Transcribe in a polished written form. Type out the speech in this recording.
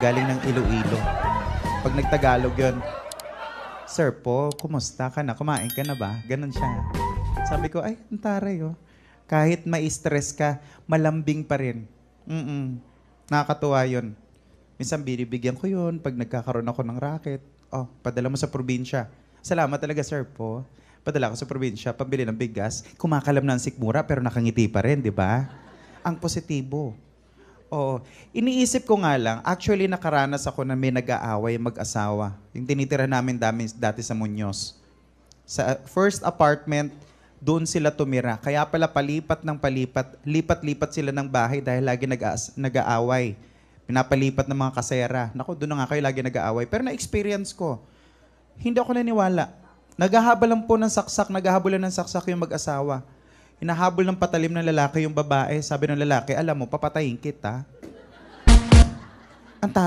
galing ng Iloilo. Pag nagtagalog yun, Sir po, kumusta ka na? Kumain ka na ba? Ganon siya. Sabi ko, ay, ang taray oh. Kahit ma-stress ka, malambing pa rin. Nakakatuwa yun. Minsan binibigyan ko yun pag nagkakaroon ako ng racket. Oh, padala mo sa probinsya. Salamat talaga, sir po. Padala ko sa probinsya, pambili ng bigas. Kumakalam na ang sikmura pero nakangiti pa rin, di ba? Ang positibo. Oo. Iniisip ko nga lang, actually nakaranas ako na may nag-aaway mag-asawa. Yung tinitira namin dati sa Muñoz. Sa first apartment, doon sila tumira. Kaya pala palipat ng palipat, lipat-lipat sila ng bahay dahil lagi nag-aaway. Pinapalipat ng mga kasera. Naku, doon na nga kayo lagi nag-aaway. Pero na-experience ko, hindi ako naniwala. Naghahabol ng saksak yung mag-asawa. Hinahabol ng patalim ng lalaki yung babae. Sabi ng lalaki, alam mo, papatayin kita.